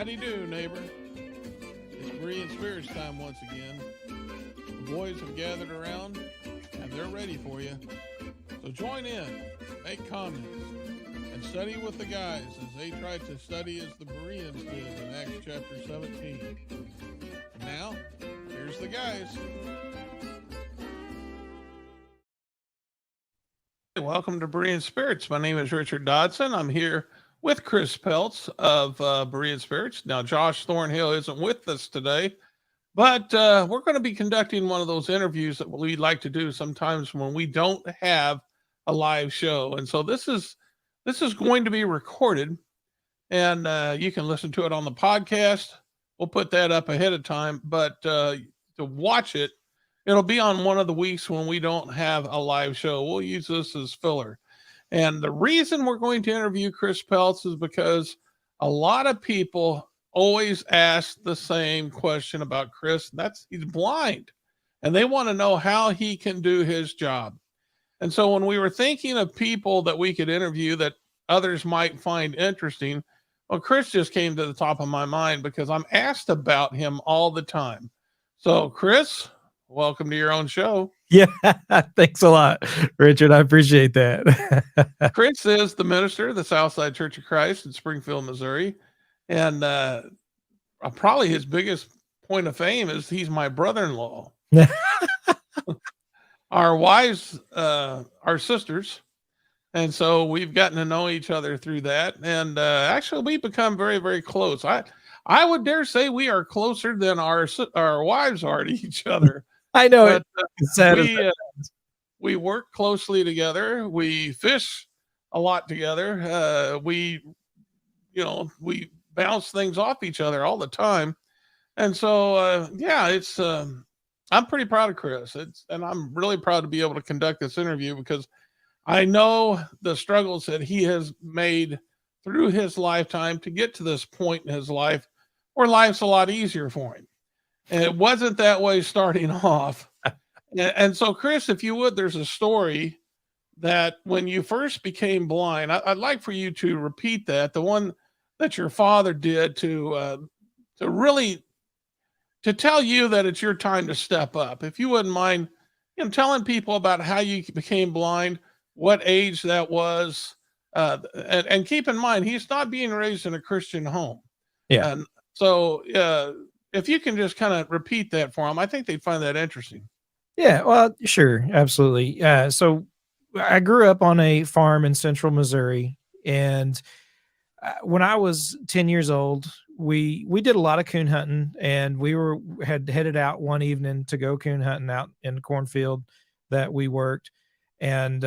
Howdy do, neighbor. It's Berean Spirits time once again. The boys have gathered around, and they're ready for you. So join in, make comments, and study with the guys as they try to study as the Bereans did in Acts chapter 17. And now, here's the guys. Welcome to Berean Spirits. My name is Richard Dodson. I'm here with Chris Peltz of Berean Spirits. Now, Josh Thornhill isn't with us today, but we're going to be conducting one of those interviews that we like to do sometimes when we don't have a live show. And so this is going to be recorded, and you can listen to it on the podcast. We'll put that up ahead of time, but to watch it, it'll be on one of the weeks when we don't have a live show. We'll use this as filler. And the reason we're going to interview Chris Peltz is because a lot of people always ask the same question about Chris. He's blind, and they want to know how he can do his job. And so when we were thinking of people that we could interview that others might find interesting, well, Chris just came to the top of my mind because I'm asked about him all the time. So, Chris, welcome to your own show. Yeah, thanks a lot, Richard. I appreciate that. Chris is the minister of the Southside Church of Christ in Springfield, Missouri. And probably his biggest point of fame is he's my brother-in-law. Our wives are sisters. And so we've gotten to know each other through that. And actually, we've become very, very close. I would dare say we are closer than our wives are to each other. I know but, we work closely together. We fish a lot together. We bounce things off each other all the time. And so, it's I'm pretty proud of Chris. And I'm really proud to be able to conduct this interview because I know the struggles that he has made through his lifetime to get to this point in his life where life's a lot easier for him. And it wasn't that way starting off. And so, Chris, if you would, there's a story that when you first became blind, I'd like for you to repeat that, the one that your father did to really tell you that it's your time to step up. If you wouldn't mind, telling people about how you became blind, what age that was, and keep in mind, he's not being raised in a Christian home. Yeah. And so, if you can just kind of repeat that for them, I think they'd find that interesting. Yeah, well, sure. Absolutely. So I grew up on a farm in central Missouri. And when I was 10 years old, we did a lot of coon hunting, and we had headed out one evening to go coon hunting out in the cornfield that we worked, and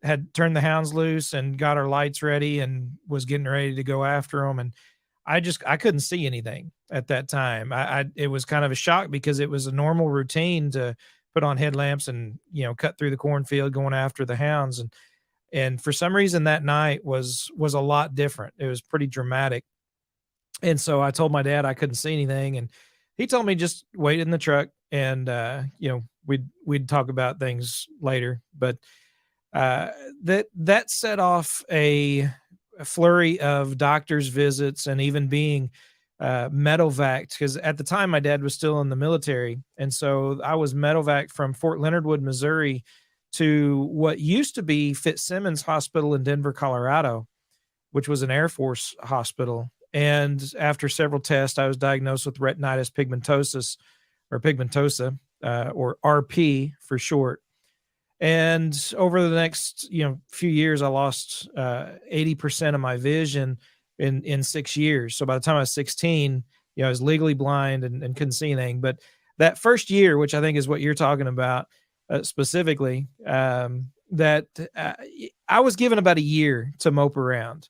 had turned the hounds loose and got our lights ready and was getting ready to go after them. And I couldn't see anything at that time. It was kind of a shock because it was a normal routine to put on headlamps and, cut through the cornfield going after the hounds. And for some reason that night was a lot different. It was pretty dramatic. And so I told my dad I couldn't see anything, and he told me just wait in the truck and, we'd talk about things later. But that set off a flurry of doctor's visits and even being medevaced, because at the time my dad was still in the military. And so I was medevaced from Fort Leonard Wood, Missouri to what used to be Fitzsimmons Hospital in Denver, Colorado, which was an Air Force hospital. And after several tests, I was diagnosed with retinitis pigmentosa, or RP for short. And over the next, few years, I lost 80% of my vision in 6 years. So by the time I was 16, I was legally blind and couldn't see anything. But that first year, which I think is what you're talking about specifically, that I was given about a year to mope around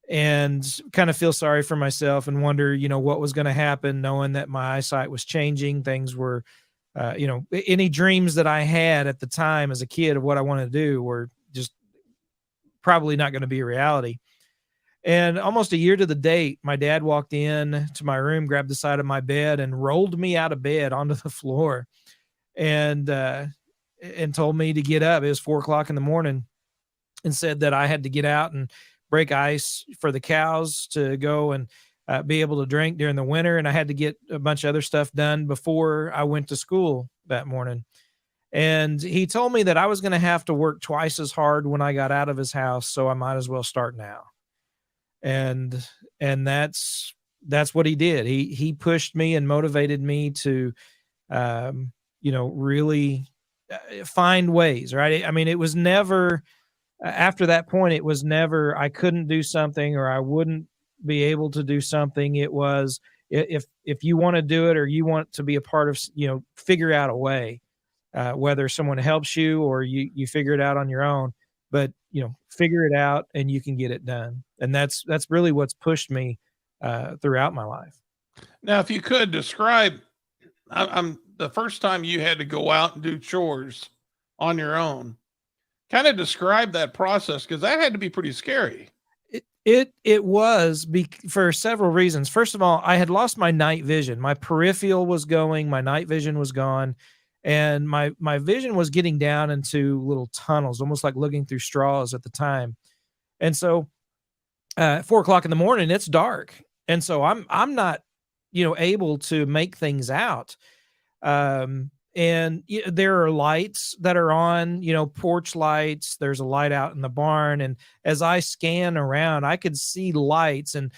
and kind of feel sorry for myself and wonder, what was going to happen, knowing that my eyesight was changing. Things were, any dreams that I had at the time as a kid of what I wanted to do were just probably not going to be a reality. And almost a year to the date, my dad walked in to my room, grabbed the side of my bed, and rolled me out of bed onto the floor, and told me to get up. It was 4:00 in the morning, and said that I had to get out and break ice for the cows to go and be able to drink during the winter, and I had to get a bunch of other stuff done before I went to school that morning. And he told me that I was going to have to work twice as hard when I got out of his house, so I might as well start now. And that's what he did. He pushed me and motivated me to really find ways, right? I mean, it was never after that point, it was never I couldn't do something or I wouldn't be able to do something. It was if you want to do it or you want to be a part of, figure out a way, whether someone helps you or you figure it out on your own, but figure it out and you can get it done. And that's really what's pushed me throughout my life. Now, if you could describe, I'm the first time you had to go out and do chores on your own. Kind of describe that process, because that had to be pretty scary. It was for several reasons. First of all, I had lost my night vision. My peripheral was going, my night vision was gone, and my vision was getting down into little tunnels, almost like looking through straws at the time. And so, 4:00 in the morning, it's dark, and so I'm not, able to make things out. And there are lights that are on, porch lights. There's a light out in the barn, and as I scan around, I could see lights, and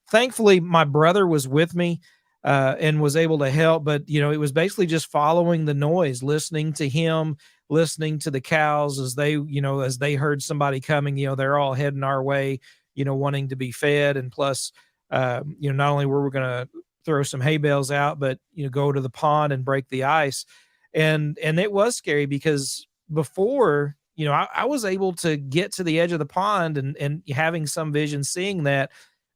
thankfully my brother was with me and was able to help. But it was basically just following the noise, listening to him, listening to the cows as they heard somebody coming. They're all heading our way, wanting to be fed, and plus, not only were we going to throw some hay bales out, but go to the pond and break the ice. And it was scary because before, I was able to get to the edge of the pond and having some vision, seeing that,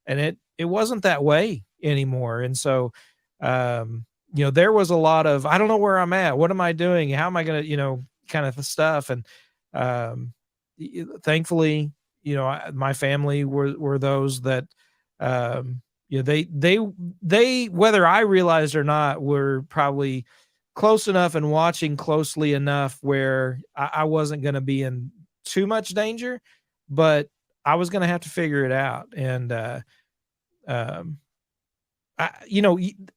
and it wasn't that way anymore. And so, there was a lot of, I don't know where I'm at. What am I doing? How am I going to, kind of stuff. And, thankfully, my family were those that, they, whether I realized or not, were probably close enough and watching closely enough where I wasn't going to be in too much danger, but I was going to have to figure it out. And,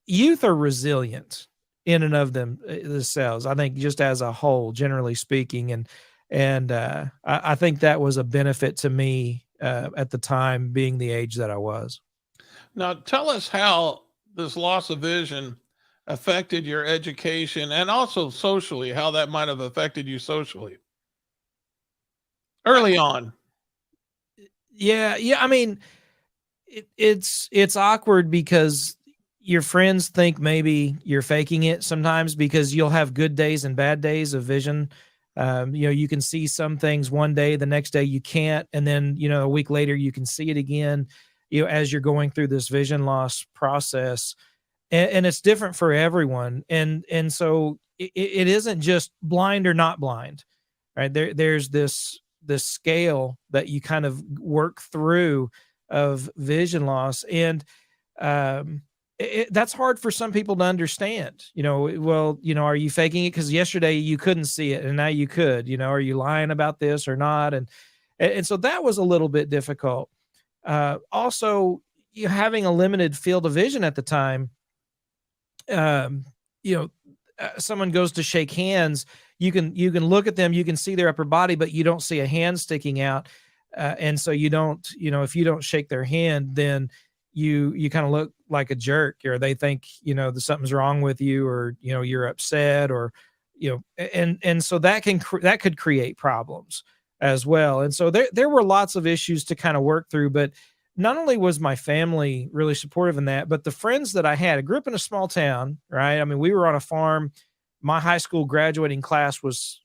youth are resilient in and of themselves, I think, just as a whole, generally speaking. And I think that was a benefit to me at the time, being the age that I was. Now, tell us how this loss of vision affected your education and also socially, how that might have affected you socially early on. Yeah. I mean, it's awkward because your friends think maybe you're faking it sometimes, because you'll have good days and bad days of vision. You can see some things one day, the next day you can't. And then, a week later you can see it again, as you're going through this vision loss process, and it's different for everyone. And so it isn't just blind or not blind, right? There's this scale that you kind of work through of vision loss. And, that's hard for some people to understand. Are you faking it because yesterday you couldn't see it and now you could? Are you lying about this or not? And so that was a little bit difficult. Also, having a limited field of vision at the time, someone goes to shake hands, you can look at them, you can see their upper body, but you don't see a hand sticking out. And so you don't, if you don't shake their hand, then you kind of look like a jerk, or they think, that something's wrong with you, or, you're upset, or, and so that could create problems as well. And so there were lots of issues to kind of work through, but not only was my family really supportive in that, but the friends that I had. I grew up in a small town, right? I mean, we were on a farm. My high school graduating class was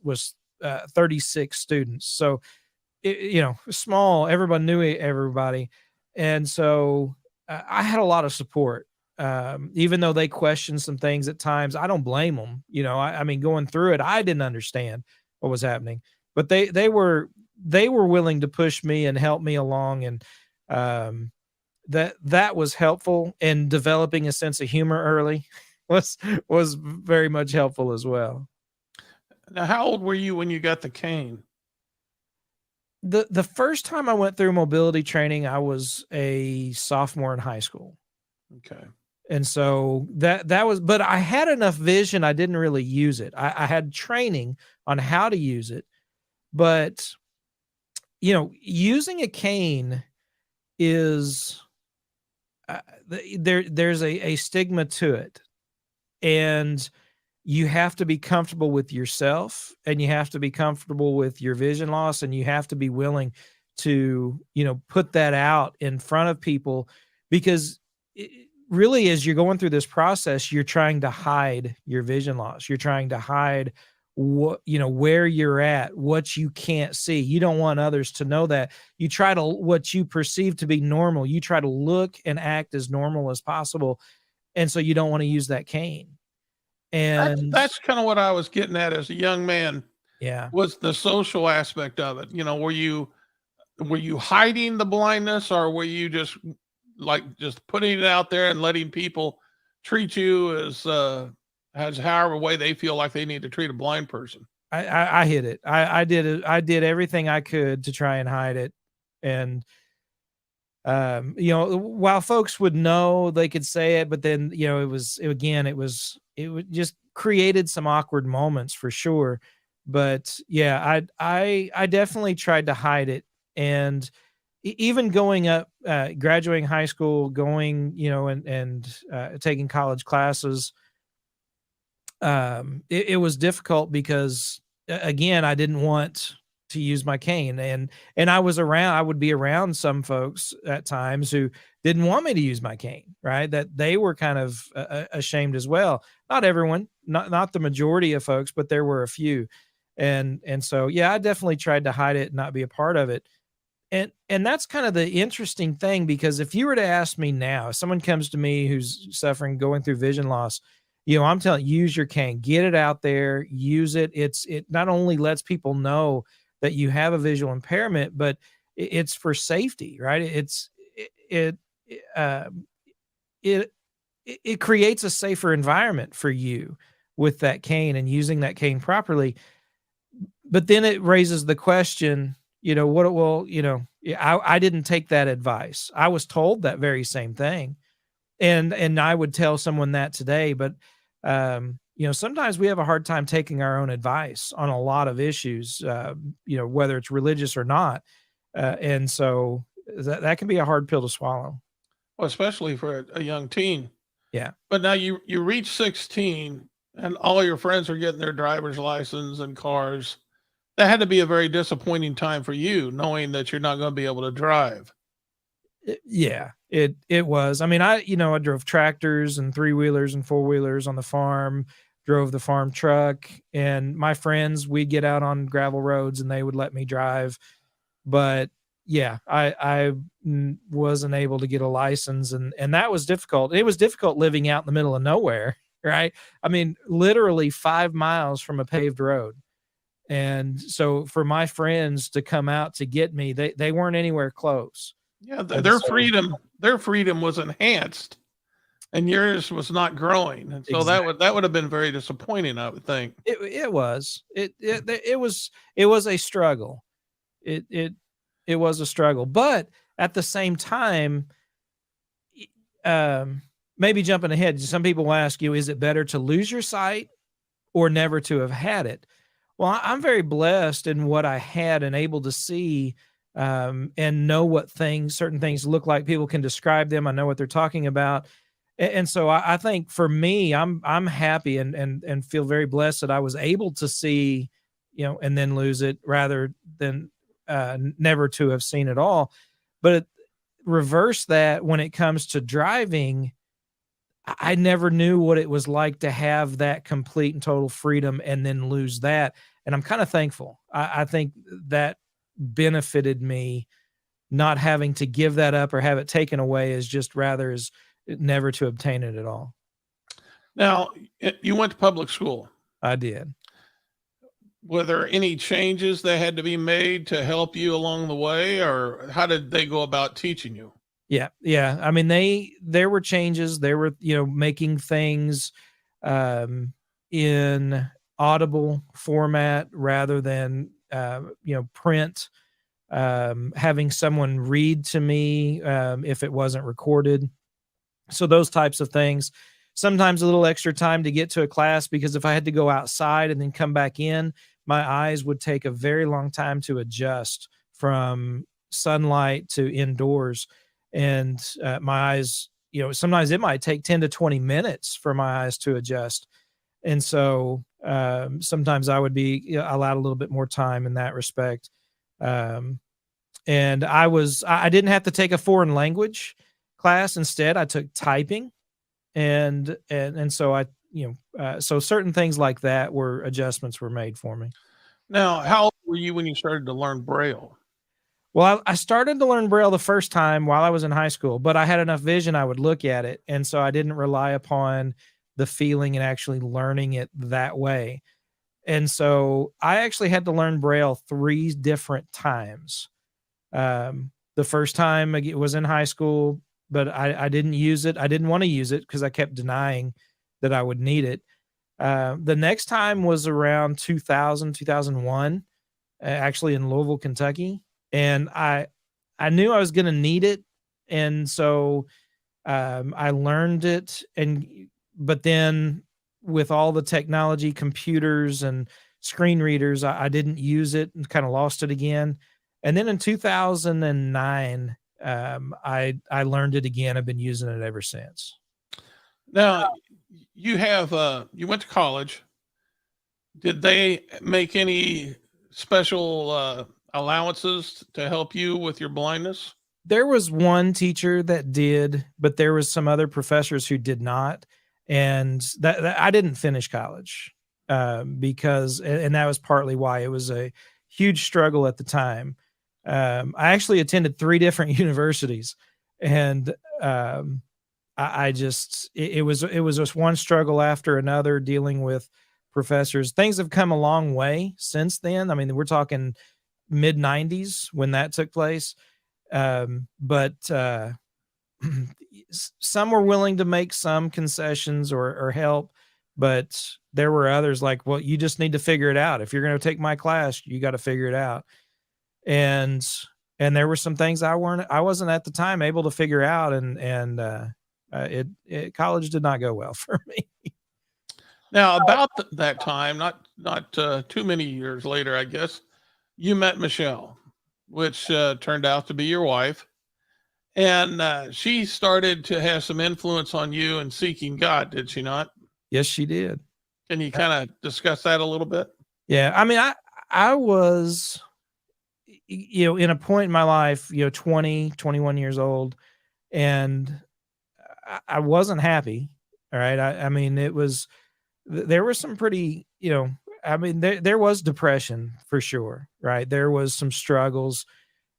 36 students. So, small, everybody knew everybody. And so I had a lot of support. Even though they questioned some things at times, I don't blame them. I mean, going through it, I didn't understand what was happening, but they were willing to push me and help me along. And that was helpful, in developing a sense of humor early was very much helpful as well. Now, how old were you when you got the cane? The first time I went through mobility training, I was a sophomore in high school. Okay. And so that was, but I had enough vision. I didn't really use it. I had training on how to use it, but using a cane is there's a stigma to it, and you have to be comfortable with yourself, and you have to be comfortable with your vision loss, and you have to be willing to put that out in front of people, because really, as you're going through this process, you're trying to hide your vision loss. You're trying to hide where you're at, what you can't see. You don't want others to know that. You try to, what you perceive to be normal, you try to look and act as normal as possible. And so you don't want to use that cane. And That's kind of what I was getting at as a young man, yeah, was the social aspect of it. Were you hiding the blindness, or were you just just putting it out there and letting people treat you as however way they feel like they need to treat a blind person? I hid it. I did it. I did everything I could to try and hide it. And while folks would know, they could say it, but then it would just created some awkward moments for sure. But yeah, I definitely tried to hide it. And even going up, graduating high school, going and taking college classes, it was difficult because again, I didn't want to use my cane, and I would be around some folks at times who didn't want me to use my cane, right? That they were kind of ashamed as well. Not everyone, not the majority of folks, but there were a few. And so, yeah, I definitely tried to hide it and not be a part of it. And that's kind of the interesting thing, because if you were to ask me now, if someone comes to me who's suffering, going through vision loss, I'm telling you, use your cane, get it out there, use it. It not only lets people know that you have a visual impairment, but it's for safety, right? It creates a safer environment for you with that cane and using that cane properly. But then it raises the question, I didn't take that advice. I was told that very same thing. And I would tell someone that today, but sometimes we have a hard time taking our own advice on a lot of issues, whether it's religious or not. And so that can be a hard pill to swallow. Well, especially for a young teen. Yeah. But now you reach 16 and all your friends are getting their driver's license and cars. That had to be a very disappointing time for you, knowing that you're not going to be able to drive. Yeah, it was. I mean, I drove tractors and 3-wheelers and 4-wheelers on the farm, drove the farm truck, and my friends, we'd get out on gravel roads and they would let me drive. But yeah, I wasn't able to get a license, and that was difficult. It was difficult living out in the middle of nowhere, right? I mean, literally 5 miles from a paved road. And so for my friends to come out to get me, they weren't anywhere close. Yeah, their freedom was enhanced, and yours was not growing, and so Exactly. that would have been very disappointing, I would think. It was. It was a struggle. It was a struggle, but at the same time, maybe jumping ahead, some people will ask you, is it better to lose your sight or never to have had it? Well, I'm very blessed in what I had and able to see, and know what certain things look like. People can describe them. I know what they're talking about. And so I think for me, I'm happy and feel very blessed that I was able to see, and then lose it rather than never to have seen it all. But reverse that, when it comes to driving, I never knew what it was like to have that complete and total freedom and then lose that. And I'm kind of thankful. I think that benefited me, not having to give that up or have it taken away, as just rather as never to obtain it at all. Now, you went to public school. I did. Were there any changes that had to be made to help you along the way, or how did they go about teaching you? Yeah. Yeah. I mean, there were changes. They were, making things in audible format rather than, print. having someone read to me if it wasn't recorded. So those types of things. Sometimes a little extra time to get to a class, because if I had to go outside and then come back in, my eyes would take a very long time to adjust from sunlight to indoors. And my eyes, sometimes it might take 10 to 20 minutes for my eyes to adjust. And so sometimes I would be allowed a little bit more time in that respect. And I didn't have to take a foreign language class. Instead, I took typing. And so so certain things like that adjustments were made for me. Now, how old were you when you started to learn Braille? Well, I started to learn Braille the first time while I was in high school, but I had enough vision I would look at it, and so I didn't rely upon the feeling and actually learning it that way. And so I actually had to learn Braille 3 different times. The first time it was in high school, but I didn't use it. I didn't want to use it because I kept denying that I would need it. The next time was around 2000, 2001, actually in Louisville, Kentucky. And I knew I was going to need it. And so I learned it. But then with all the technology, computers and screen readers, I didn't use it and kind of lost it again. And then in 2009, I learned it again. I've been using it ever since. Now, you went to college. Did they make any special allowances to help you with your blindness? There was one teacher that did, but there was some other professors who did not. And that I didn't finish college because that was partly why. It was a huge struggle at the time. I actually attended 3 different universities, and it was just one struggle after another dealing with professors. Things have come a long way since then. I mean, we're talking mid 90s when that took place. But some were willing to make some concessions or help, but there were others like, well, you just need to figure it out. If you're going to take my class, you got to figure it out. And there were some things I wasn't at the time able to figure out. And college did not go well for me. Now, about that time, not too many years later, I guess, you met Michelle, which turned out to be your wife. And she started to have some influence on you in seeking God, did she not? Yes, she did. Can you kind of discuss that a little bit? Yeah. I mean, I was, in a point in my life, 20, 21 years old, and I wasn't happy. All right. I mean, there was some pretty, there was depression for sure. Right. There was some struggles.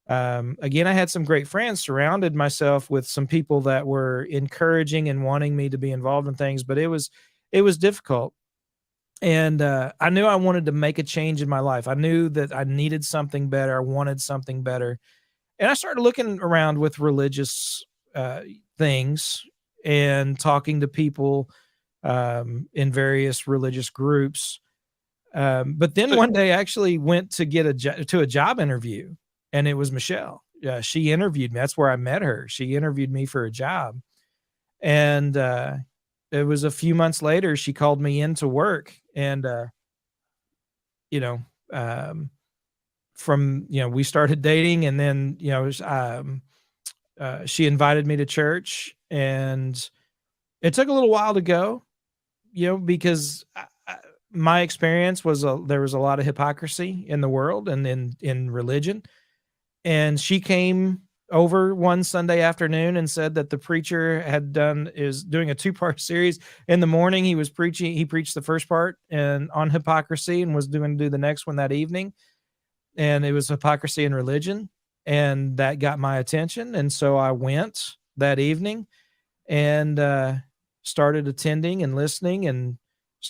Again, I had some great friends, surrounded myself with some people that were encouraging and wanting me to be involved in things, but it was difficult. And I knew I wanted to make a change in my life. I knew that I needed something better. I wanted something better. And I started looking around with religious things and talking to people in various religious groups. But then one day I actually went to get to a job interview, and it was Michelle. She interviewed me. That's where I met her. She interviewed me for a job. And it was a few months later, she called me into work, and, we started dating, and then, she invited me to church, and it took a little while to go, because my experience was there was a lot of hypocrisy in the world and in religion. And she came over one Sunday afternoon and said that the preacher is doing a 2-part series. In the morning, he preached the first part and on hypocrisy, and was going to do the next one that evening. And it was hypocrisy in religion. And that got my attention. And so I went that evening and started attending and listening and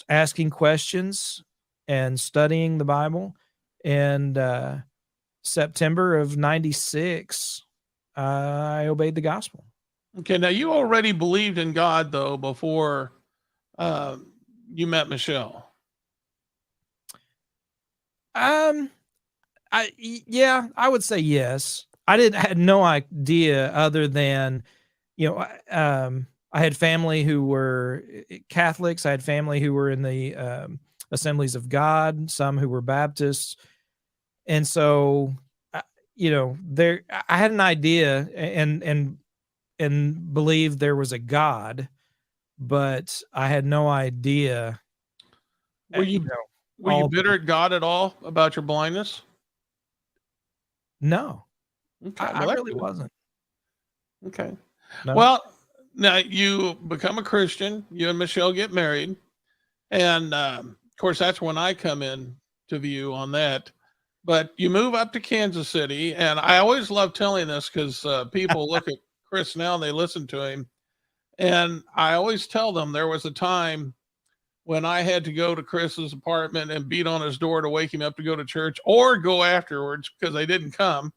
asking questions and studying the Bible. And September of 96, I obeyed the gospel. Okay. Now, you already believed in God, though, before you met Michelle. Yeah, I would say yes. Had no idea other than, I had family who were Catholics. I had family who were in the Assemblies of God, some who were Baptists. And so, I had an idea and believed there was a God, but I had no idea, Were you were you all bitter at God at all about your blindness? no, Okay, I well that's really good. wasn't. Okay. No. Well, now you become a Christian. You and Michelle get married, and of course that's when I come in to view on that. But you move up to Kansas City, and I always love telling this because people look at Chris now and they listen to him, and I always tell them there was a time when I had to go to Chris's apartment and beat on his door to wake him up to go to church, or go afterwards because they didn't come,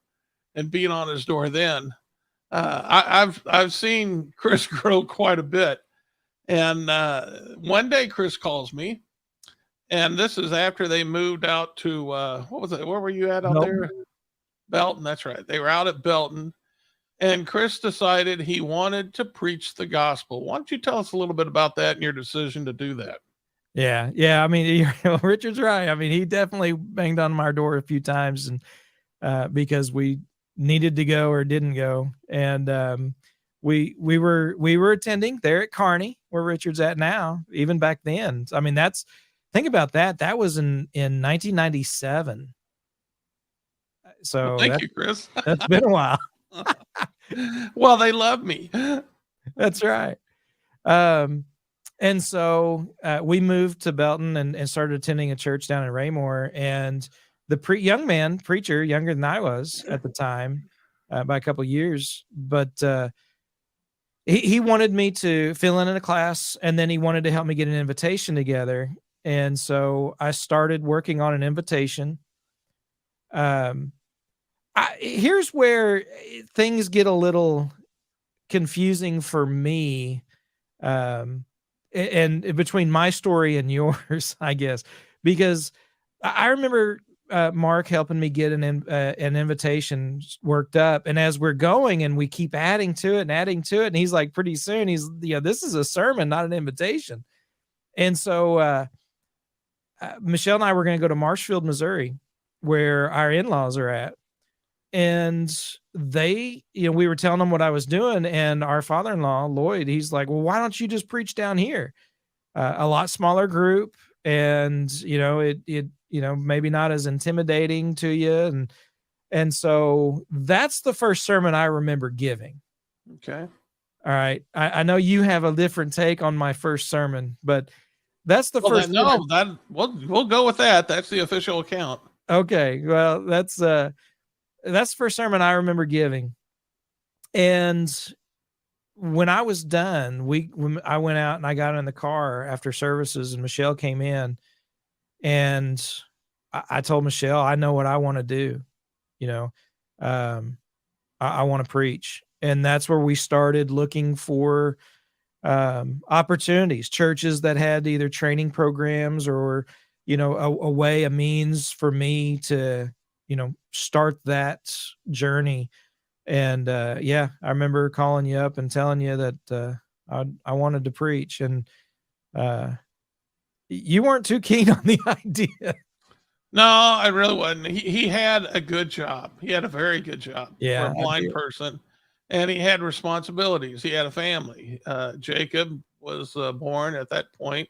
and beat on his door then. I've seen Chris grow quite a bit, and one day Chris calls me, and this is after they moved out to what was it? Where were you at out No. there? Belton. That's right. They were out at Belton, and Chris decided he wanted to preach the gospel. Why don't you tell us a little bit about that and your decision to do that? Yeah, yeah. I mean, Richard's right. I mean, he definitely banged on my door a few times, and because we needed to go or didn't go, and we were attending there at Kearney, where Richard's at now. Even back then, I mean, think about that. That was in 1997. Well, So thank you, Chris. that's been a while. Well, they love me. That's right. And so we moved to Belton and started attending a church down in Raymore. And the young man preacher, younger than I was at the time, by a couple of years, but he wanted me to fill in a class, and then he wanted to help me get an invitation together. And so I started working on an invitation. Here's where things get a little confusing for me, and between my story and yours, I guess, because I remember Mark helping me get an invitation worked up, and as we're going and we keep adding to it, and he's like, pretty soon this is a sermon, not an invitation. And so Michelle and I were going to go to Marshfield, Missouri, where our in-laws are at. And we were telling them what I was doing, and our father-in-law, Lloyd, he's like, well, why don't you just preach down here? A lot smaller group, and it maybe not as intimidating to you. And so that's the first sermon I remember giving. Okay. All right. I know you have a different take on my first sermon, but that's the first. We'll go with that. That's the official account. Okay. Well, that's the first sermon I remember giving. And when I was done, when I went out and I got in the car after services, and Michelle came in, and I told Michelle, I know what I want to do. I want to preach. And that's where we started looking for opportunities, churches that had either training programs or, a means for me to, start that journey. And I remember calling you up and telling you that I wanted to preach, and you weren't too keen on the idea. No, I really wasn't. He had a good job. He had a very good job for a blind person, and he had responsibilities. He had a family. Jacob was born at that point,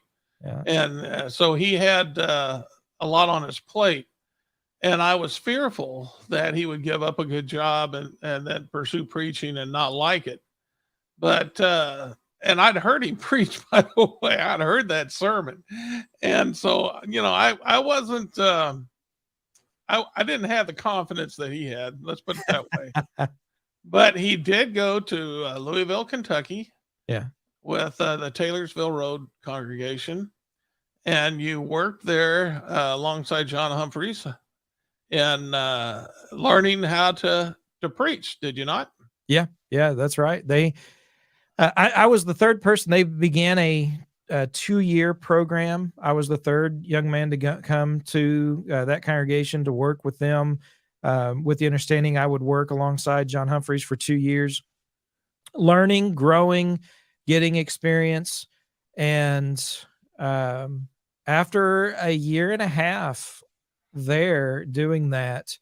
and so he had a lot on his plate. And I was fearful that he would give up a good job and then pursue preaching and not like it. But and I'd heard him preach, by the way. I'd heard that sermon. And so, I wasn't I didn't have the confidence that he had. Let's put it that way. But he did go to Louisville, Kentucky. Yeah. With the Taylorsville Road congregation. And you worked there alongside John Humphreys and learning how to preach, did you not? Yeah, that's right. I was the third person. They began a 2-year program. I was the third young man to come to that congregation to work with them with the understanding I would work alongside John Humphreys for 2 years, learning, growing, getting experience. And after a year and a half there doing that,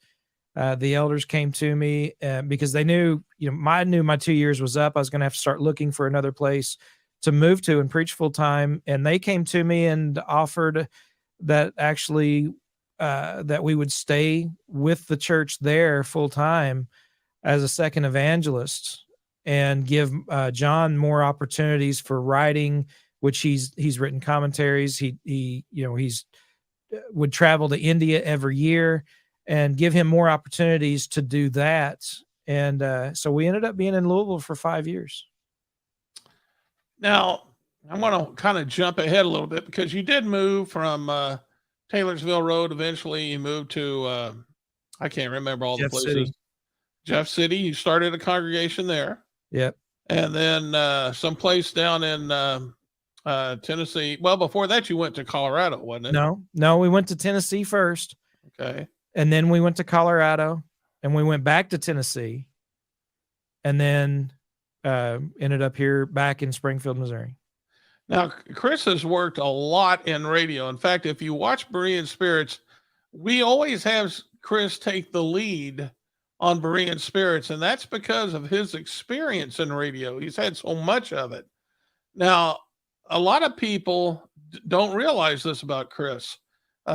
the elders came to me because they knew, I knew my 2 years was up. I was going to have to start looking for another place to move to and preach full time. And they came to me and offered that actually that we would stay with the church there full time as a second evangelist and give John more opportunities for writing, which he's written commentaries. He's would travel to India every year, and give him more opportunities to do that. And so we ended up being in Louisville for 5 years. Now, I want to kind of jump ahead a little bit because you did move from Taylorsville Road. Eventually, you moved to, I can't remember all Jeff the places. City. Jeff City. You started a congregation there. Yep. And then someplace down in Tennessee. Well, before that, you went to Colorado, wasn't it? No, we went to Tennessee first. Okay. And then we went to Colorado, and we went back to Tennessee, and then ended up here back in Springfield, Missouri. Now, Chris has worked a lot in radio. In fact, if you watch Berean Spirits, we always have Chris take the lead on Berean Spirits, and that's because of his experience in radio. He's had so much of it. Now, a lot of people don't realize this about Chris.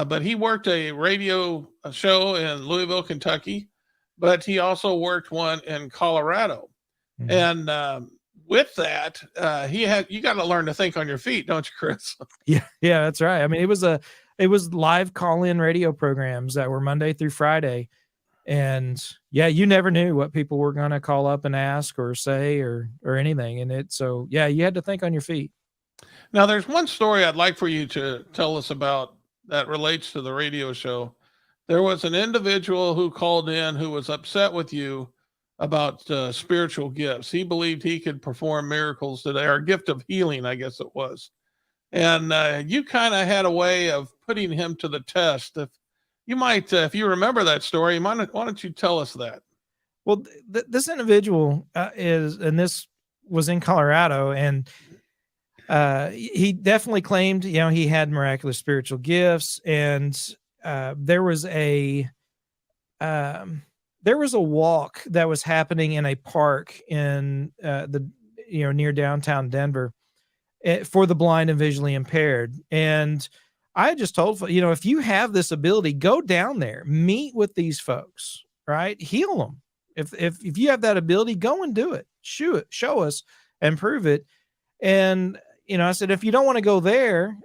But he worked a radio show in Louisville, Kentucky, but he also worked one in Colorado. Mm-hmm. And with that, you got to learn to think on your feet, don't you, Chris? Yeah, that's right. I mean, it was live call-in radio programs that were Monday through Friday. And yeah, you never knew what people were going to call up and ask or say or anything. And so you had to think on your feet. Now, there's one story I'd like for you to tell us about that relates to the radio show. There was an individual who called in who was upset with you about spiritual gifts. He believed he could perform miracles today, or gift of healing, I guess it was. And you kind of had a way of putting him to the test. If you might, if you remember that story, why don't you tell us that? Well, this individual and this was in Colorado, and he definitely claimed, he had miraculous spiritual gifts, and there was a walk that was happening in a park in near downtown Denver for the blind and visually impaired. And I just told, if you have this ability, go down there, meet with these folks, right? Heal them. If you have that ability, go and do it. Show us and prove it. And I said, if you don't want to go there,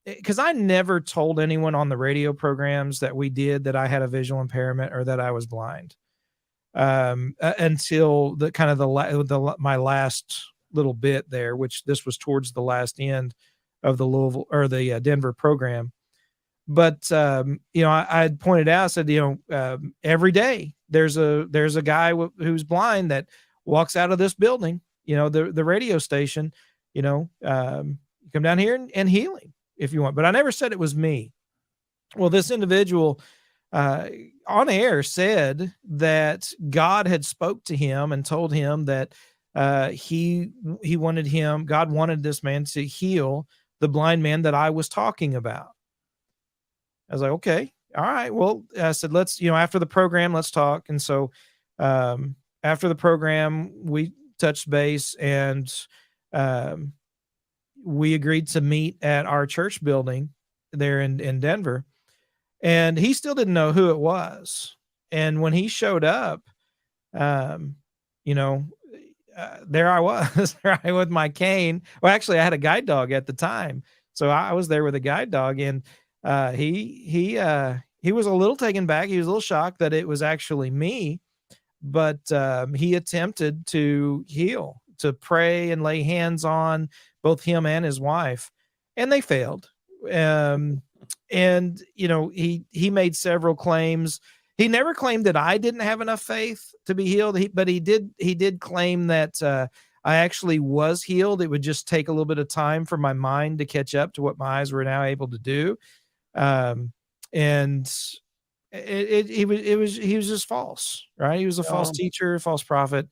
because I never told anyone on the radio programs that we did that I had a visual impairment or that I was blind until my last little bit there, which this was towards the last end of the Louisville or the Denver program. But I had pointed out, I said, every day there's a guy who's blind that walks out of this building, the radio station. You come down here and heal him if you want. But I never said it was me. Well, this individual on air said that God had spoke to him and told him that God wanted this man to heal the blind man that I was talking about. I was like, okay, all right. Well, I said, let's, after the program, let's talk. And so after the program, we touched base, and we agreed to meet at our church building there in Denver, and he still didn't know who it was. And when he showed up, there I was with my cane. Well, actually I had a guide dog at the time. So I was there with a guide dog, and he was a little taken back. He was a little shocked that it was actually me, but he attempted to heal, to pray and lay hands on both him and his wife, and they failed. And he made several claims. He never claimed that I didn't have enough faith to be healed, but he did claim that I actually was healed. It would just take a little bit of time for my mind to catch up to what my eyes were now able to do. And He was just false, right? He was a false teacher, false prophet.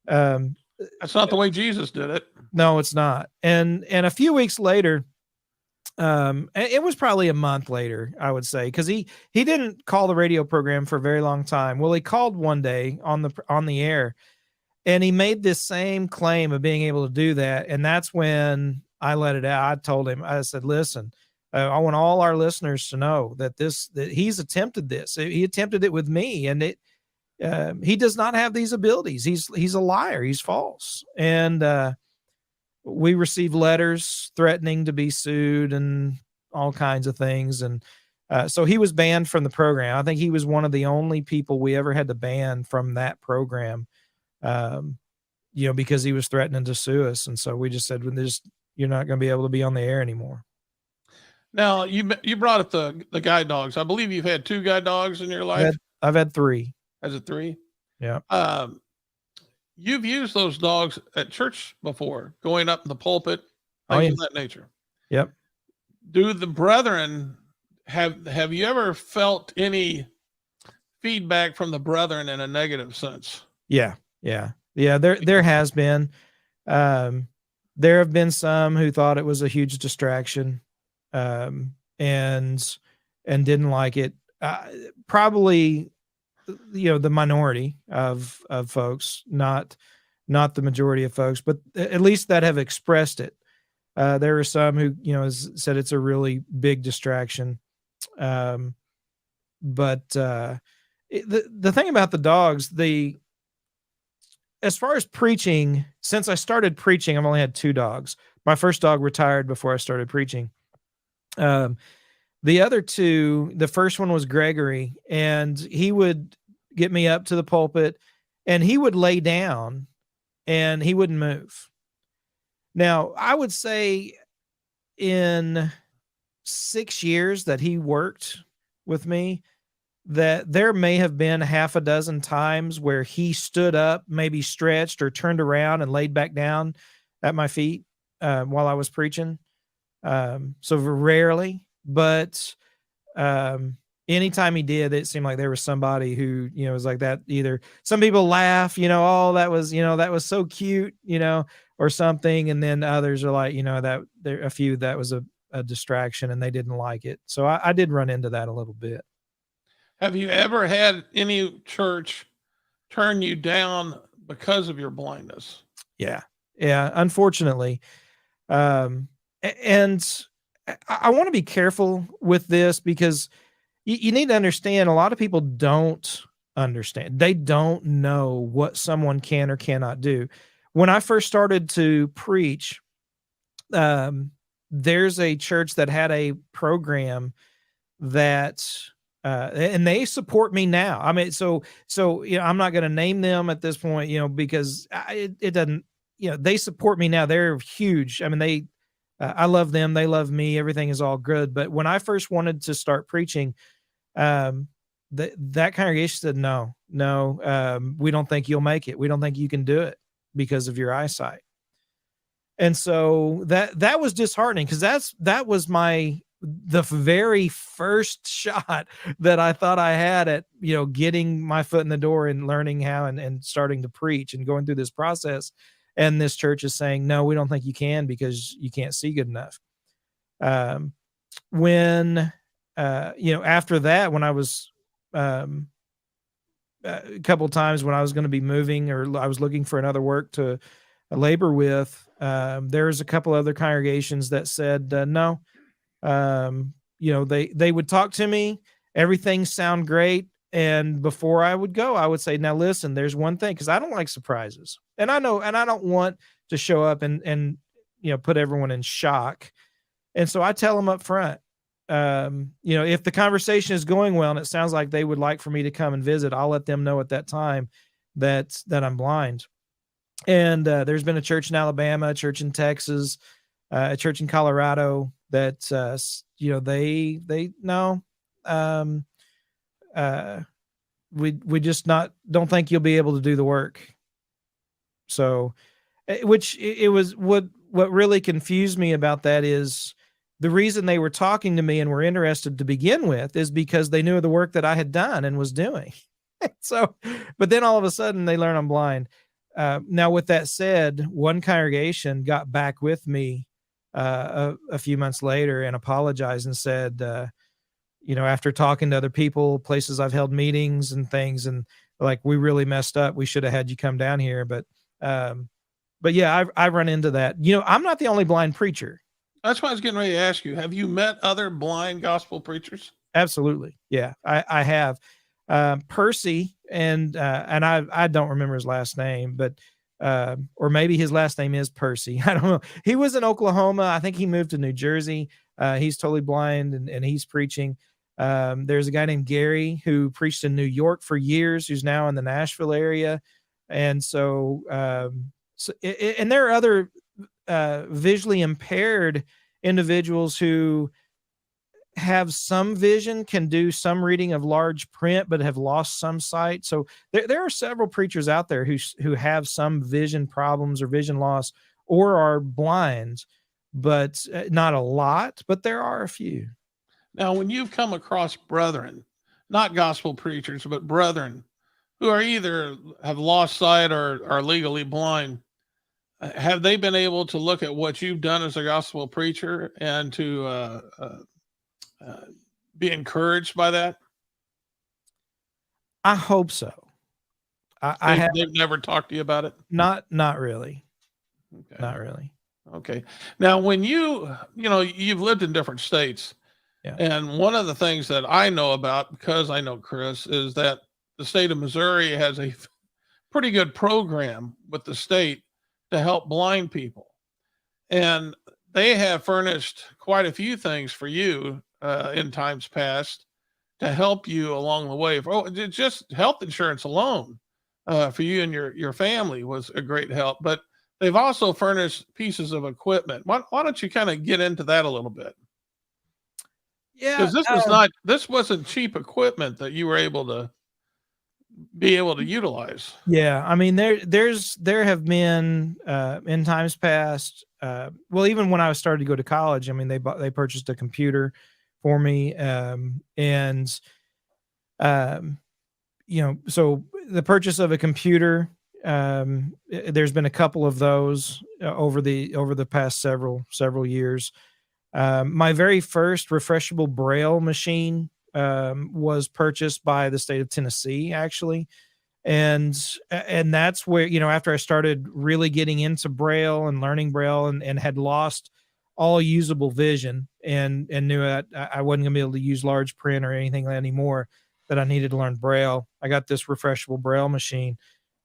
That's not the way Jesus did it. No, it's not. And a few weeks later, it was probably a month later, I would say, because he didn't call the radio program for a very long time. Well, he called one day on the air, and he made this same claim of being able to do that. And that's when I let it out. I told him, I said, listen, I want all our listeners to know that he's attempted this. He attempted it with me, and he does not have these abilities. He's a liar. He's false. And we received letters threatening to be sued and all kinds of things. And so he was banned from the program. I think he was one of the only people we ever had to ban from that program, because he was threatening to sue us. And so we just said, you're not going to be able to be on the air anymore. Now, you brought up the guide dogs. I believe you've had 2 guide dogs in your life. I've had 3. Has it 3? Yeah. You've used those dogs at church before, going up in the pulpit, things of that nature. Yep. Do the brethren have you ever felt any feedback from the brethren in a negative sense? Yeah. There has been. There have been some who thought it was a huge distraction, and didn't like it. Probably, the minority of folks, not the majority of folks, but at least that have expressed it. There are some who, said it's a really big distraction. But the thing about the dogs, as far as preaching, since I started preaching, I've only had 2 dogs. My first dog retired before I started preaching. The other 2, the first one was Gregory, and he would get me up to the pulpit, and he would lay down and he wouldn't move. Now, I would say in 6 years that he worked with me, that there may have been half a dozen times where he stood up, maybe stretched or turned around and laid back down at my feet while I was preaching. So rarely, but anytime he did, it seemed like there was somebody who, was like that. Either some people laugh, oh, that was so cute, or something. And then others are like, that there a few that was a distraction and they didn't like it. So I did run into that a little bit. Have you ever had any church turn you down because of your blindness? Yeah. Unfortunately. And I want to be careful with this because you need to understand a lot of people don't understand. They don't know what someone can or cannot do. When I first started to preach, there's a church that had a program that, and they support me now. I mean, so I'm not going to name them at this point, because it doesn't, they support me now. They're huge. I mean, I love them. They love me. Everything is all good. But when I first wanted to start preaching, that congregation said, no, we don't think you'll make it. We don't think you can do it because of your eyesight. And so that was disheartening because that was the very first shot that I thought I had at, getting my foot in the door and learning how and starting to preach and going through this process. And this church is saying, no, we don't think you can because you can't see good enough. When, after that, when I was, a couple of times when I was going to be moving or I was looking for another work to labor with, there's a couple other congregations that said, no, they would talk to me. Everything sound great. And before I would go, I would say, now listen, there's one thing, because I don't like surprises. And I know, and I don't want to show up and put everyone in shock. And so I tell them up front, if the conversation is going well and it sounds like they would like for me to come and visit, I'll let them know at that time that I'm blind. And there's been a church in Alabama, a church in Texas, a church in Colorado that, they know, we just don't think you'll be able to do the work. So, which it was what really confused me about that is the reason they were talking to me and were interested to begin with is because they knew the work that I had done and was doing. So, but then all of a sudden they learn I'm blind. Now, with that said, one congregation got back with me a few months later and apologized and said, after talking to other people, places I've held meetings and things, and like, we really messed up. We should have had you come down here. But yeah, I've run into that. I'm not the only blind preacher. That's why I was getting ready to ask you. Have you met other blind gospel preachers? Absolutely. Yeah, I have. Percy, and I don't remember his last name, but or maybe his last name is Percy. I don't know. He was in Oklahoma. I think he moved to New Jersey. He's totally blind, and he's preaching. There's a guy named Gary who preached in New York for years, who's now in the Nashville area. And so, and there are other visually impaired individuals who have some vision, can do some reading of large print, but have lost some sight. So there are several preachers out there who have some vision problems or vision loss or are blind, but not a lot, but there are a few. Now, when you've come across brethren, not gospel preachers, but brethren who are either have lost sight or are legally blind, have they been able to look at what you've done as a gospel preacher and to be encouraged by that? I hope so. They've never talked to you about it? Not really. Okay. Not really. Okay. Now, when you've lived in different states, yeah. And one of the things that I know about, because I know Chris, is that the state of Missouri has a pretty good program with the state to help blind people. And they have furnished quite a few things for you in times past to help you along the way. Just health insurance alone for you and your family was a great help. But they've also furnished pieces of equipment. Why don't you kind of get into that a little bit? Yeah, because this wasn't cheap equipment that you were able to utilize. Yeah, I mean there have been in times past. Well, even when I was starting to go to college, I mean they purchased a computer for me, and so the purchase of a computer. There's been a couple of those over the past several years. My very first refreshable Braille machine was purchased by the state of Tennessee, actually. And that's where, after I started really getting into Braille and learning Braille and had lost all usable vision and knew that I wasn't going to be able to use large print or anything anymore, that I needed to learn Braille, I got this refreshable Braille machine.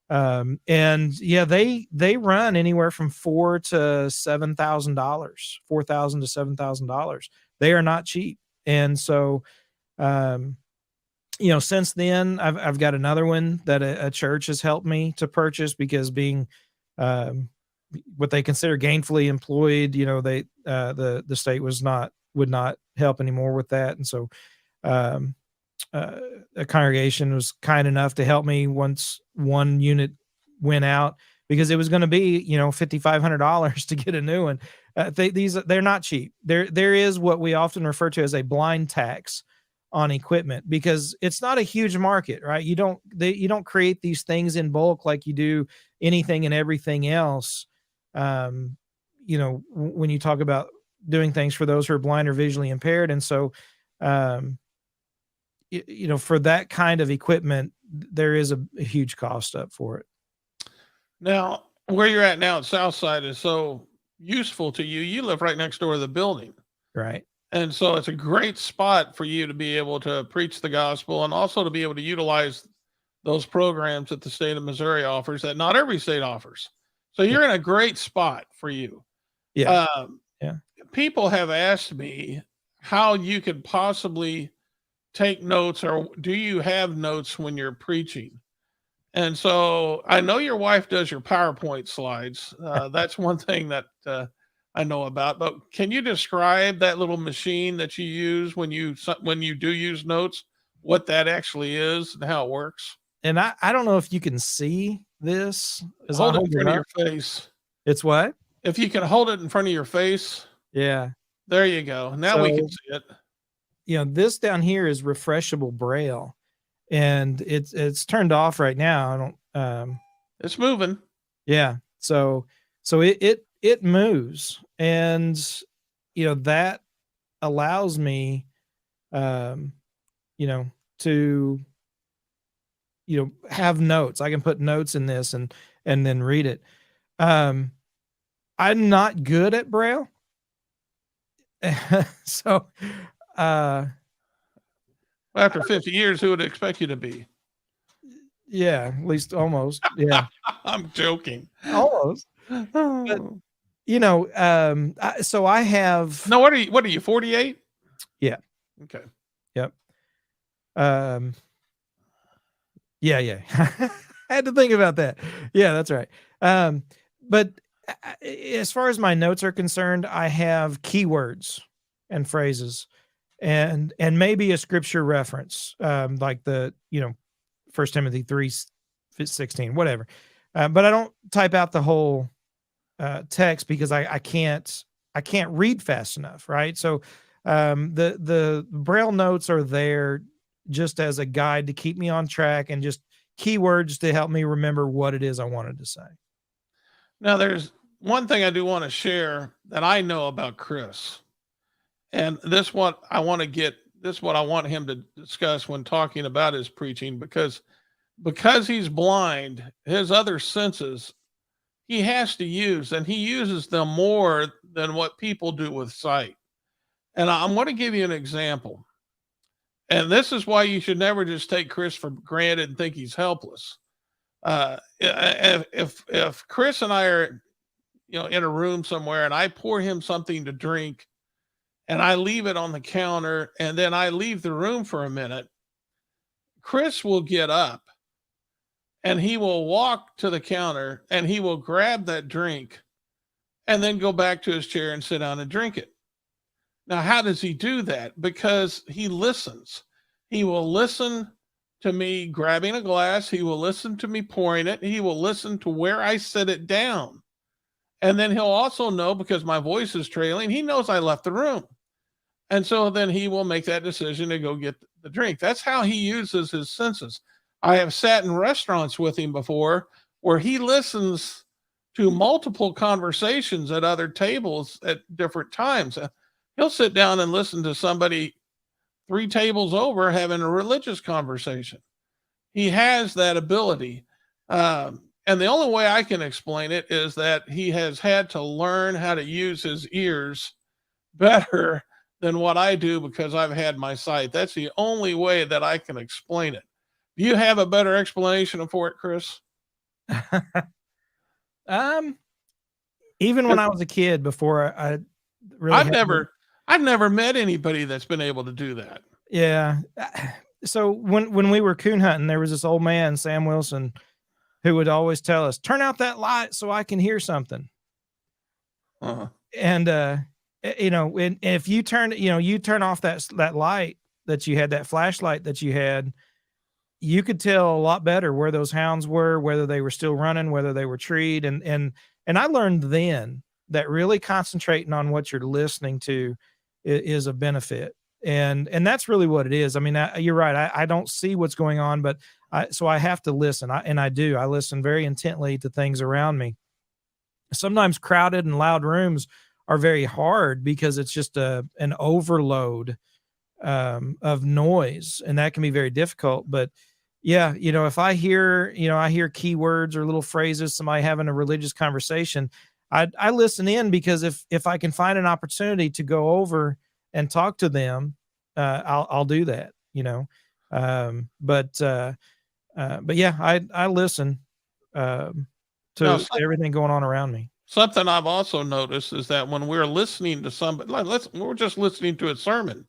And yeah, they run anywhere from $4,000 to $7,000, $4,000 to $7,000. They are not cheap. And so, since then I've got another one that a church has helped me to purchase, because being, what they consider gainfully employed, the state would not help anymore with that. And so, a congregation was kind enough to help me once one unit went out, because it was going to be, $5,500 to get a new one. They're not cheap. There is what we often refer to as a blind tax on equipment, because it's not a huge market, right? You don't create these things in bulk like you do anything and everything else. When you talk about doing things for those who are blind or visually impaired. And so, for that kind of equipment, there is a huge cost up for it. Now, where you're at now at Southside is so useful to you. You live right next door to the building. Right. And so it's a great spot for you to be able to preach the gospel and also to be able to utilize those programs that the state of Missouri offers that not every state offers. So you're in a great spot for you. Yeah. People have asked me how you could possibly take notes, or do you have notes when you're preaching? And so I know your wife does your PowerPoint slides. That's one thing that I know about, but can you describe that little machine that you use when you do use notes, what that actually is and how it works? And I don't know if you can see this. Hold it in front of your face. It's what? If you can hold it in front of your face. Yeah. There you go. Now we can So, see it. this down here is refreshable braille, and it's turned off right now. I don't It's moving. yeah. So it moves, and that allows me um to have notes. I can put notes in this and then read it. I'm not good at braille. So After 50 years, who would expect you to be? yeah, at least almost. Yeah. I'm joking. Almost. But so I have No, what are you, 48? Yeah. Okay. Yep. Yeah. I had to think about that. Yeah, that's right. But as far as my notes are concerned, I have keywords and phrases and maybe a scripture reference, like the, 1 Timothy 3:16, whatever. But I don't type out the whole text because I can't read fast enough, right? So the braille notes are there just as a guide to keep me on track and just keywords to help me remember what it is I wanted to say. Now, there's one thing I do want to share that I know about Chris, and this what I want to get. This what I want him to discuss when talking about his preaching, because he's blind, his other senses he has to use, and he uses them more than what people do with sight. And I'm going to give you an example. And this is why you should never just take Chris for granted and think he's helpless. If Chris and I are, in a room somewhere, and I pour him something to drink, and I leave it on the counter, and then I leave the room for a minute, Chris will get up and he will walk to the counter and he will grab that drink and then go back to his chair and sit down and drink it. Now, how does he do that? Because he listens. He will listen to me grabbing a glass. He will listen to me pouring it. He will listen to where I set it down. And then he'll also know, because my voice is trailing, he knows I left the room. And so then he will make that decision to go get the drink. That's how he uses his senses. I have sat in restaurants with him before where he listens to multiple conversations at other tables at different times. He'll sit down and listen to somebody 3 tables over having a religious conversation. He has that ability. And the only way I can explain it is that he has had to learn how to use his ears better than what I do because I've had my sight. That's the only way that I can explain it. Do you have a better explanation for it, Chris? Even when I was a kid, before I really I've never met anybody that's been able to do that. Yeah. So when we were coon hunting, there was this old man, Sam Wilson, who would always tell us, "Turn out that light so I can hear something." Uh-huh. And if you turn off that light that you had, that flashlight that you had, you could tell a lot better where those hounds were, whether they were still running, whether they were treed. And I learned then that really concentrating on what you're listening to is a benefit. And that's really what it is. I mean, you're right. I don't see what's going on, but so I have to listen. I do. I listen very intently to things around me. Sometimes crowded and loud rooms are very hard because it's just an overload of noise, and that can be very difficult. But yeah, if I hear keywords or little phrases, somebody having a religious conversation, I listen in, because if I can find an opportunity to go over and talk to them, I'll do that, but yeah, I listen to everything going on around me. Something I've also noticed is that when we're listening to somebody, we're just listening to a sermon,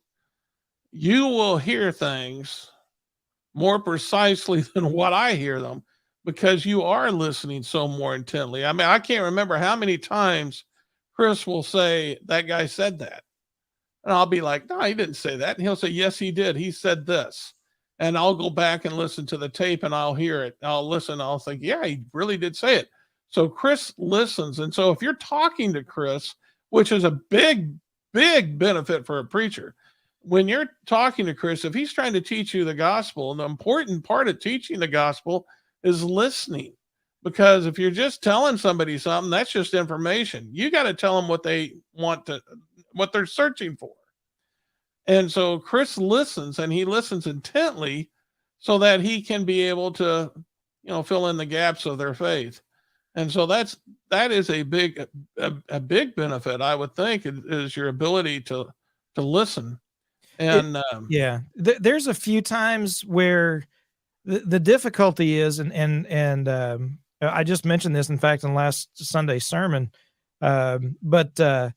you will hear things more precisely than what I hear them, because you are listening so more intently. I mean, I can't remember how many times Chris will say, "That guy said that." And I'll be like, "No, he didn't say that." And he'll say, "Yes, he did. He said this." And I'll go back and listen to the tape and I'll hear it. I'll listen. I'll think, yeah, he really did say it. So Chris listens. And so if you're talking to Chris, which is a big, big benefit for a preacher. When you're talking to Chris, if he's trying to teach you the gospel, and the important part of teaching the gospel is listening. Because if you're just telling somebody something, that's just information. You got to tell them what they want to, what they're searching for. And so Chris listens, and he listens intently so that he can be able to, fill in the gaps of their faith. And so that is a big benefit, I would think, is your ability to listen. And there's a few times where the difficulty is, and I just mentioned this, in fact, in last Sunday's sermon, but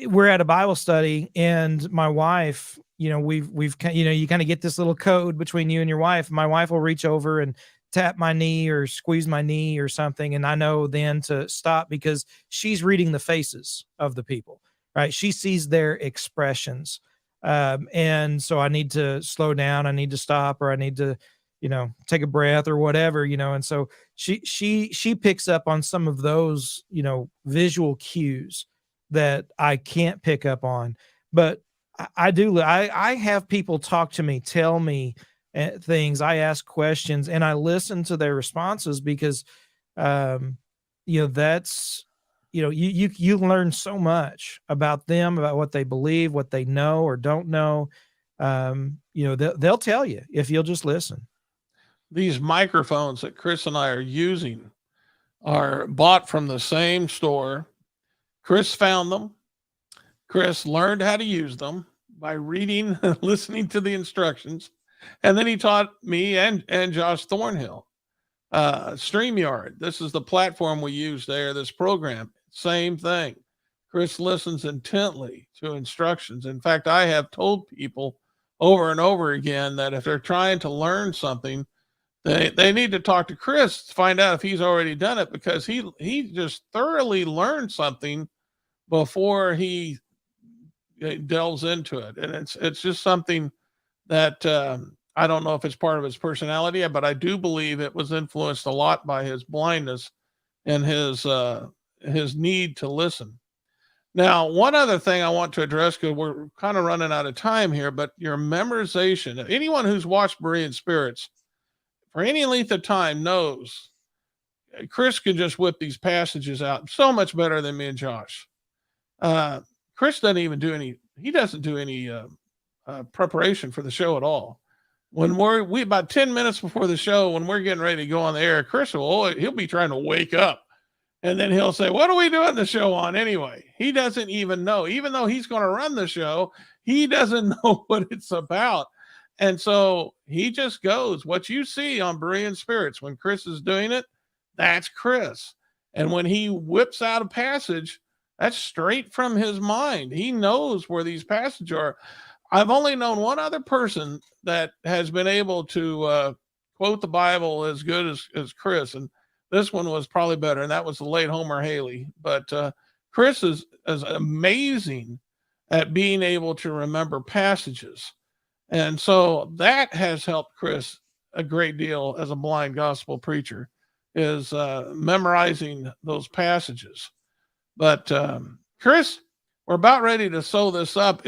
we're at a Bible study, and my wife, we've you kind of get this little code between you and your wife. My wife will reach over and tap my knee or squeeze my knee or something, and I know then to stop because she's reading the faces of the people, right? She sees their expressions, and so I need to slow down, I need to stop, or I need to take a breath or whatever, and so she picks up on some of those visual cues that I can't pick up on. But I have people talk to me, tell me things, I ask questions, and I listen to their responses because that's you learn so much about them, about what they believe, what they know or don't know. They'll tell you if you'll just listen. These microphones that Chris and I are using are bought from the same store. Chris found them. Chris learned how to use them by reading and listening to the instructions. And then he taught me and Josh Thornhill. StreamYard, this is the platform we use there, this program. Same thing. Chris listens intently to instructions. In fact, I have told people over and over again that if they're trying to learn something, they need to talk to Chris to find out if he's already done it, because he just thoroughly learned something before he delves into it. And it's just something that I don't know if it's part of his personality, but I do believe it was influenced a lot by his blindness and his need to listen. Now, one other thing I want to address, because we're kind of running out of time here, but your memorization. Anyone who's watched Berean Spirits for any length of time knows Chris can just whip these passages out so much better than me and Josh. Chris doesn't do any preparation for the show at all. When we about 10 minutes before the show, when we're getting ready to go on the air, Chris he'll be trying to wake up, and then he'll say, "What are we doing the show on anyway?" He doesn't even know, even though he's going to run the show, he doesn't know what it's about. And so he just goes. What you see on Berean Spirits when Chris is doing it, that's Chris. And when he whips out a passage, that's straight from his mind. He knows where these passages are. I've only known one other person that has been able to quote the Bible as good as Chris, and this one was probably better, and that was the late Homer Haley. But Chris is amazing at being able to remember passages. And so that has helped Chris a great deal as a blind gospel preacher, is memorizing those passages. But Chris, we're about ready to sew this up.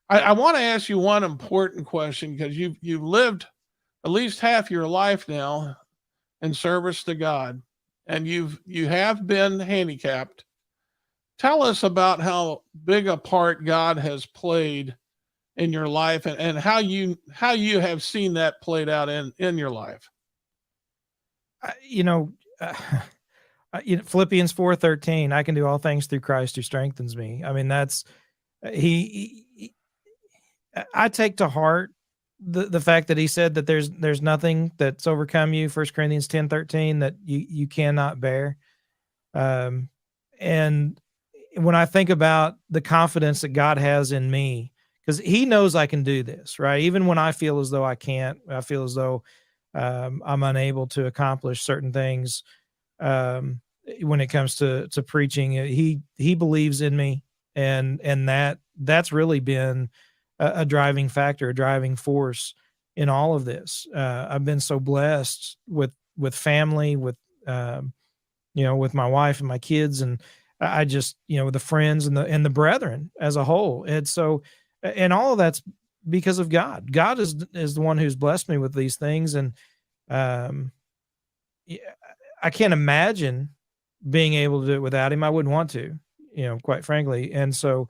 I want to ask you one important question, because you've lived at least half your life now in service to God, and you have been handicapped. Tell us about how big a part God has played in your life, and how you have seen that played out in your life. Philippians 4:13, I can do all things through Christ who strengthens me. I mean, that's I take to heart the fact that he said that there's nothing that's overcome you, 1 Corinthians 10:13, that you cannot bear. And when I think about the confidence that God has in me, because he knows I can do this, right? Even when I feel as though I can't, I feel as though I'm unable to accomplish certain things. When it comes to preaching, he believes in me, and that's really been a driving factor, a driving force in all of this. I've been so blessed with family, with with my wife and my kids, and I just, the friends and the brethren as a whole. And so, and all of that's because of God. God is the one who's blessed me with these things. And, um, yeah, I can't imagine being able to do it without him. I wouldn't want to, quite frankly. And so,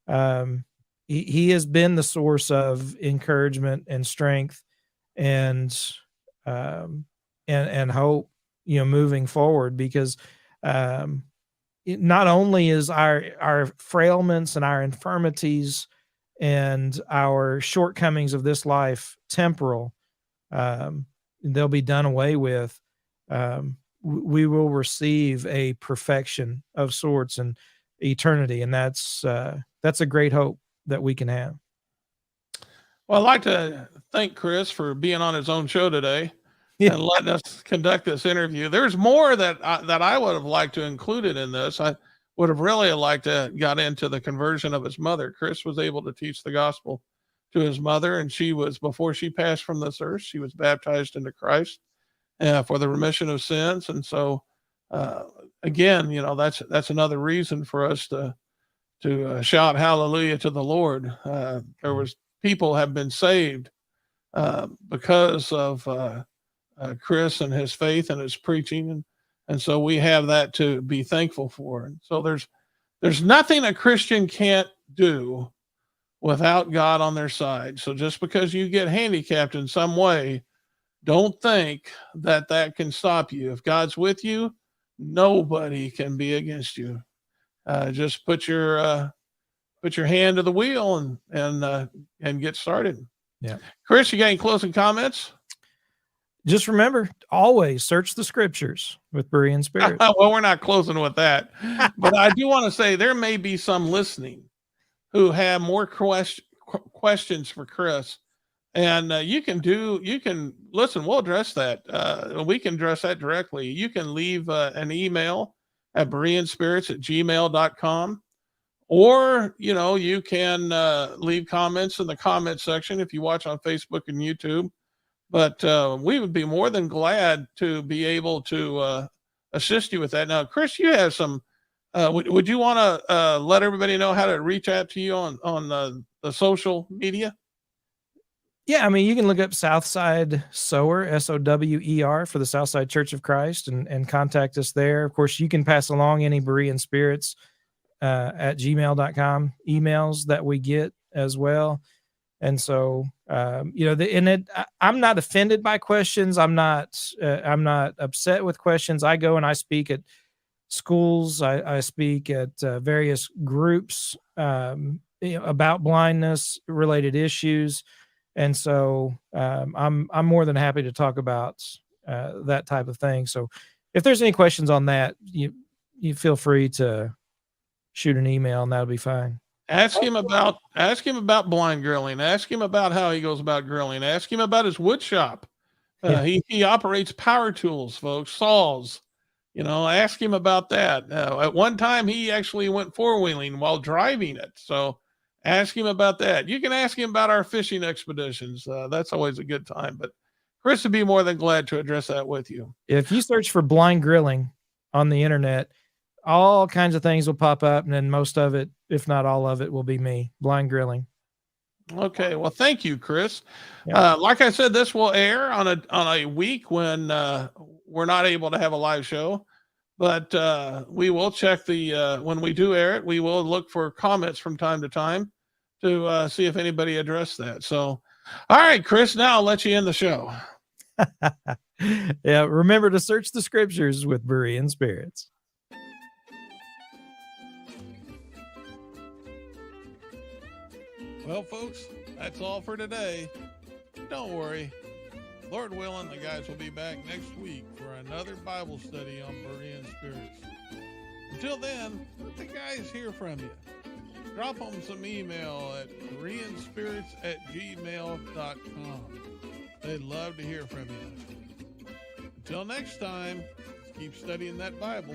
um, he has been the source of encouragement and strength and, um, and hope, moving forward, because, not only is our frailments and our infirmities and our shortcomings of this life temporal, um, they'll be done away with. We will receive a perfection of sorts and eternity, and that's a great hope that we can have. Well, I'd like to thank Chris for being on his own show today Yeah. and letting us conduct this interview. There's more that I would have liked to included in this. I would have really liked to got into the conversion of his mother. Chris was able to teach the gospel to his mother, and before she passed from this earth, she was baptized into Christ for the remission of sins. And so, again, that's another reason for us to shout hallelujah to the Lord. There was people have been saved because of Chris and his faith and his preaching, and so we have that to be thankful for. And so there's nothing a Christian can't do without God on their side. So just because you get handicapped in some way, don't think that can stop you. If God's with you, nobody can be against you. Just put your hand to the wheel and get started. Yeah. Chris, you got any closing comments? Just remember, always search the scriptures with Berean spirits. Well, we're not closing with that, but I do want to say there may be some listening who have more questions for Chris, and you can listen. We'll address that. We can address that directly. You can leave an email at bereanspirits@gmail.com. Or, you can leave comments in the comment section if you watch on Facebook and YouTube. But we would be more than glad to be able to assist you with that. Now, Chris, you have some, would you want to let everybody know how to reach out to you on the social media? Yeah, I mean, you can look up Southside Sower, Sower, for the Southside Church of Christ, and contact us there. Of course, you can pass along any Berean spirits at gmail.com emails that we get as well. And so, I'm not offended by questions. I'm not upset with questions. I go and I speak at schools. I speak at various groups, about blindness related issues. And so, I'm more than happy to talk about that type of thing. So if there's any questions on that, you feel free to shoot an email and that'll be fine. Ask him about blind grilling. Ask him about how he goes about grilling. Ask him about his wood shop. He operates power tools, folks, saws. Ask him about that. At one time, he actually went four-wheeling while driving it. So ask him about that. You can ask him about our fishing expeditions. That's always a good time. But Chris would be more than glad to address that with you. If you search for blind grilling on the internet, all kinds of things will pop up, and then most of it, if not all of it, will be me, blind grilling. Okay. Well, thank you, Chris. Yeah. Like I said, this will air on a week when we're not able to have a live show, but we will check when we do air it, we will look for comments from time to time to see if anybody addressed that. So, all right, Chris, now I'll let you end the show. Yeah. Remember to search the scriptures with Berean spirits. Well, folks, that's all for today. Don't worry. Lord willing, the guys will be back next week for another Bible study on Berean spirits. Until then, let the guys hear from you. Drop them some email at bereanspirits@gmail.com. They'd love to hear from you. Until next time, keep studying that Bible.